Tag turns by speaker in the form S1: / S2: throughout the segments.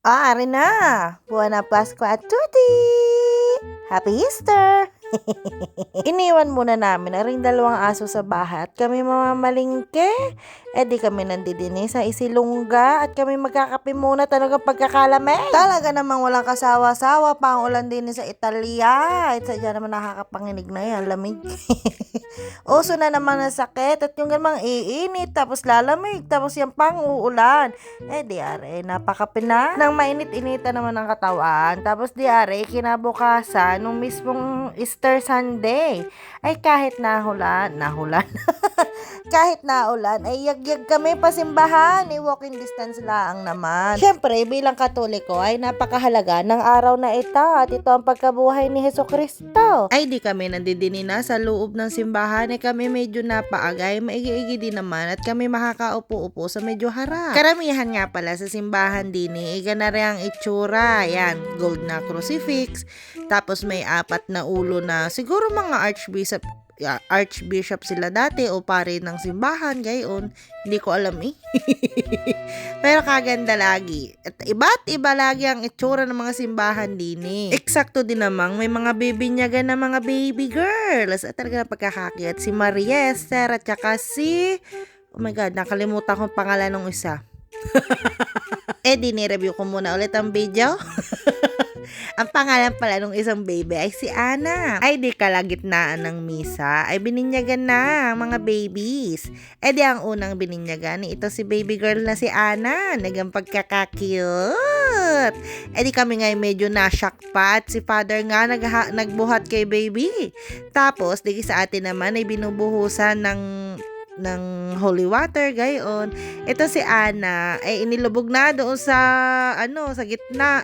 S1: Ari na! Buwana Pasko at tuti! Happy Easter! Iniwan muna namin ang ring dalawang aso sa bahay at kami mamamalingke. Di kami nandidini sa Isilungga at kami magkakape muna talagang pagkakalamig. Talaga namang walang kasawa-sawa pa ang ulan din sa Italia. At sadya naman nakakapanginig na yan, lamig. Uso na naman ang sakit at yung namang iinit tapos lalamig tapos yung pang uulan. Di are, napakape na. Nang mainit-inita naman ang katawan. Tapos di are, kinabukasan nung mismong Easter Sunday ay kahit nahulan kahit naulan ay yagyag kami pasimbahan, walking distance lang naman. Syempre bilang Katoliko ay napakahalaga ng araw na ito at ito ang pagkabuhay ni Hesukristo. Ay di kami nandidini na sa loob ng simbahan ay kami medyo napaagay, maigi-igi din naman at kami makakaupo-upo sa medyo harap. Karamihan nga pala sa simbahan din ganari ang itsura, yan, gold na crucifix, tapos may 4 na ulo na siguro mga archbishop sila dati o pare ng simbahan, gayon. Hindi ko alam Pero kaganda lagi. At iba't iba lagi ang itsura ng mga simbahan din Eksakto din namang may mga bibinyagan na mga baby girls. At talaga pagkakakyat si Maria Esther at saka si... Oh my God, nakalimutan kong pangalan ng isa. Dinireview ko muna ulit ang video. Ang pangalan pala nung isang baby ay si Ana. Ay di kalagitnaan ng misa ay bininyagan na ang mga babies. Di ang unang bininyagan ito si baby girl na si Ana. Nagang pagkaka-cute. Di kami nga medyo na-shock pa at si father nga nagbuhat kay baby. Tapos di sa atin naman ay binubuhusan ng holy water, gayon. Ito si Ana ay inilubog na doon sa sa gitna.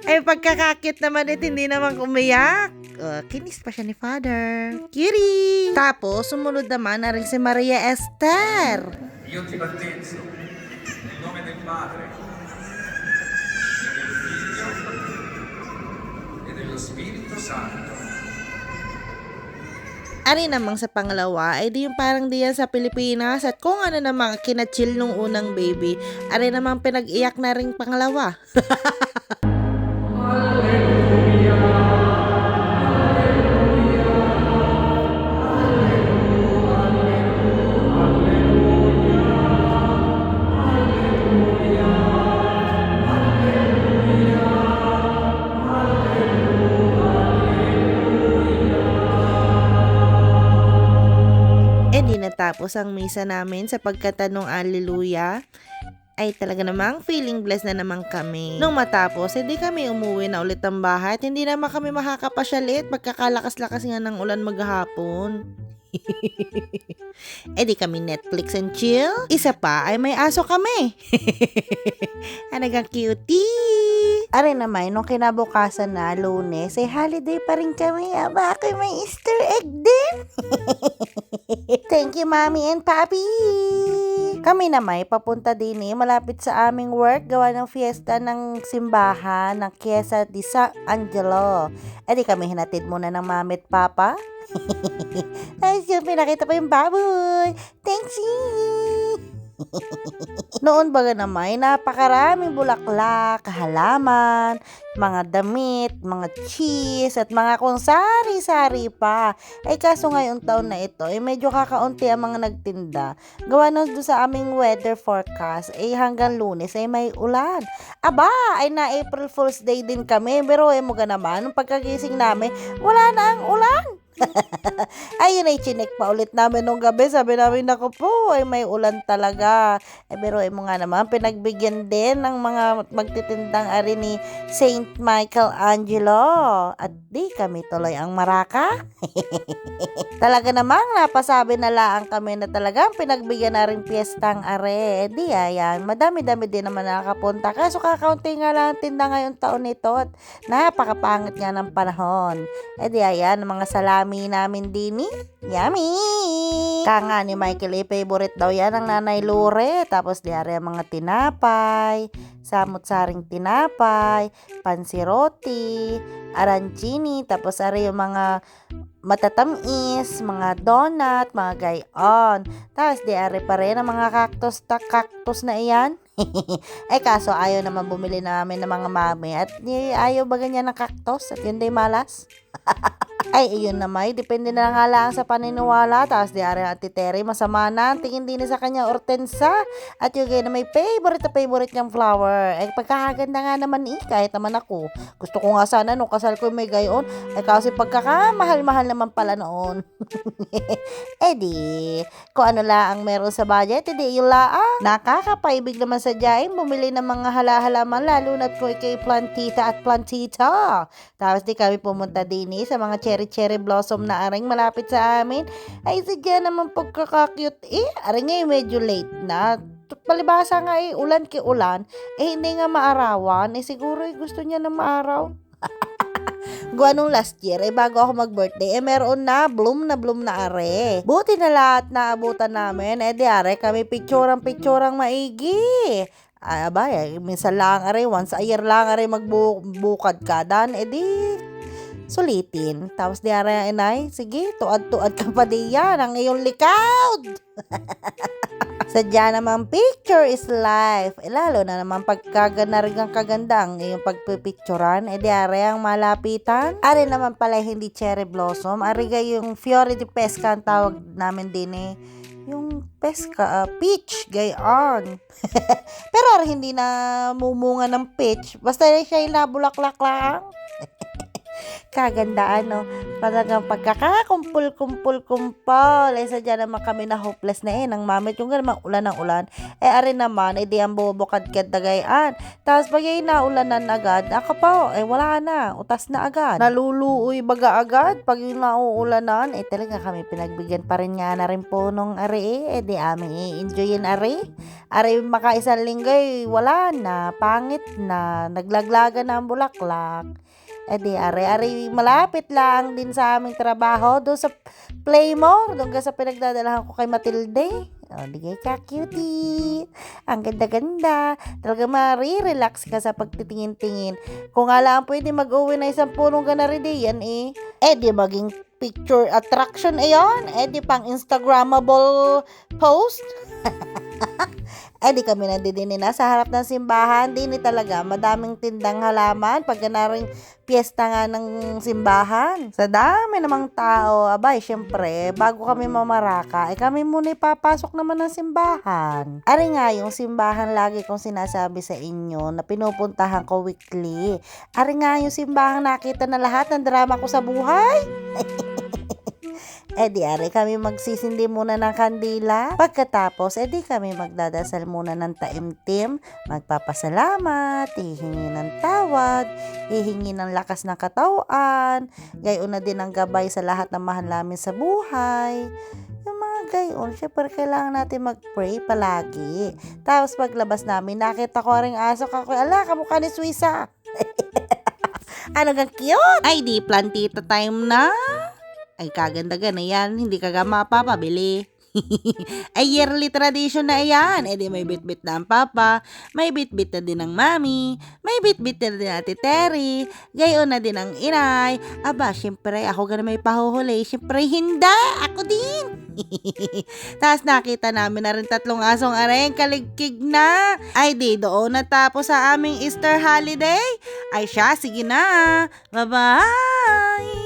S1: Ay pagkakakit naman hindi naman umiyak. Kinis pa siya ni father. Cutie! Tapos sumunod naman na rin si Maria Esther.
S2: Io ti battezzo nel nome del Padre e del Figlio e dello Spirito Santo.
S1: Ari namang sa pangalawa, ay di yung parang diyan sa Pilipinas at kung ano namang kinachill nung unang baby, ari namang pinag-iyak na ring pangalawa. Di natapos ang misa namin sa pagkatanong Alleluia. Ay talaga namang feeling blessed na naman kami. Nung matapos, hindi kami umuwi na ulit ang bahay at hindi naman kami makakapasyalit pagkakalakas-lakas nga ng ulan maghapon. Di kami Netflix and chill. Isa pa ay may aso kami. Anagang cutie. Are naman, nung kinabukasan na Lunes, ay holiday pa rin kami. Aba, ako'y may Easter egg din. Thank you, Mommy and Papi. Kami naman, papunta din malapit sa aming work, gawa ng fiesta ng simbahan ng Chiesa di San Angelo. Di kami hinatid muna ng Mami at Papa. Ay, pinakita pa yung baboy. Thanks, Noon baga naman, napakaraming bulaklak, halaman, mga damit, mga cheese, at mga kung sari-sari pa. Kaso ngayong taon na ito, medyo kakaunti ang mga nagtinda. Gawa nun doon sa aming weather forecast, hanggang Lunes ay may ulan. Aba, ay na April Fool's Day din kami. Pero mo ga naman, nung pagkagising namin, wala na ang ulan. Ayun ay chinek pa ulit namin nung gabi. Sabi namin, naku po, ay may ulan talaga. Pero mo nga naman, pinagbigyan din ng mga magtitindang ari ni Saint Michelangelo. At di kami tuloy ang maraka. Talaga namang napasabi na lang kami na talagang pinagbigyan na rin piyestang are. Di ayan, madami-dami din naman nakapunta. Kaso kakaunti nga lang tinda ngayong taon nito at napakapangit nga ng panahon. Di ayan, mga salami namin din yummy! Kanga ni Michael favorite daw yan ng Nanay Lure. Tapos diari ang mga tinapay, samot-saring tinapay, pansiroti, arancini, tapos ari yung mga matatamis, mga donut, mga gayon. Tapos diari pa rin ang mga cactus na iyan. Kaso ayaw naman bumili namin ng mga mami at ayaw ba ganyan ng cactus at yun day malas? Ay, iyon na may, depende na nga lang sa paniniwala. Tapos di ari Ate Terry, masama na, tingin din sa kanya ortensa. At yung na may favorite niyang flower. Pagkakaganda nga naman kahit naman ako. Gusto ko nga sana nung kasal ko may gayon. Kasi pagkakamahal-mahal naman pala noon. Di, kung ano lang ang meron sa budget, di yung laang. Nakakapaibig naman sa dyain, bumili ng mga halaman, lalo na't kung ikay plantita at plantita. Tapos di kami pumunta din sa mga cherry blossom na aring malapit sa amin. Ay, sadya naman pagkakakyut. Aring ngayon medyo late na. Palibasa nga ulan ki ulan. Hindi nga maarawan. Siguro gusto niya na maaraw. Gawa nung last year, bago ako mag-birthday, meron na bloom na are. Buti na lahat na abutan namin. Di are, kami picturang maigi. Minsan lang are, once a year lang are magbukad ka. Dan, di sulitin. Tapos di ara inay, sige, tuad-tuad ka pa diyan ang iyong likod. Sadya naman picture is life. Lalo na naman pagkagana rin ang kagandang iyong pagpipicturan. Di ara ang malapitan. Ari naman pala hindi cherry blossom. Ari yung fiore di pesca ang tawag namin din yung pesca, peach, gayon. Pero ari hindi na mumunga ng peach. Basta siya yung nabulaklak lang. Kagandaan, no? Talagang pagkakakumpul-kumpul. Sadya naman kami na hopeless na ng mamit. Yung naman ulan ng ulan. Ari naman, di ang bubukad-kad dagayan. Tapos pag naulanan agad, ako pa, wala na. Utas na agad. Naluluoy baga agad. Pag yung nauulanan, talaga kami pinagbigyan pa rin nga na rin po nung ari. Di amin i-enjoyin ari. Ari makaisang linggo, wala na. Pangit na. Naglaglagan na ang bulaklak. Di ari malapit lang din sa aming trabaho doon sa Playmore, doon sa pinagdadalahan ko kay Matilde. Di ka cutie. Ang ganda-ganda. Talaga relax ka sa pagtitingin-tingin. Kung nga lang pwede mag-uwi na isang punong ganari diyan di maging picture attraction ayon. Di pang Instagrammable post. Di kami nandidini na sa harap ng simbahan. Di talaga madaming tindang halaman pag ganaring piyesta nga ng simbahan. Sa dami namang tao, syempre, bago kami mamaraka, kami muna papasok naman ng simbahan. Ari nga yung simbahan lagi kong sinasabi sa inyo na pinupuntahan ko weekly. Ari nga yung simbahan nakita na lahat ng drama ko sa buhay. Di ari kami magsisindi muna ng kandila. Pagkatapos, di kami magdadasal muna ng taimtim, magpapasalamat, hihingi ng tawad, hihingi ng lakas ng katawan, gayon na din ang gabay sa lahat ng mahal namin sa buhay. Yung mga gayon, syempre kailangan natin mag-pray palagi. Tapos paglabas namin, nakita ko ring aso, kamukha ni Suisa. Ano gang cute? Di plantita time na. Kaganda-gana yan. Hindi ka mapapabili. Yearly tradition na yan. Di may bit-bit na ang papa. May bit-bit na din ang mami. May bit-bit na din Ate Terry. Gayon na din ang inay. Syempre, ako gana may pahuhuli. Syempre, hindi. Ako din. Tapos nakita namin na rin 3 asong areng kaligkig na. Di doon natapos sa aming Easter holiday. Siya, sige na. Bye-bye.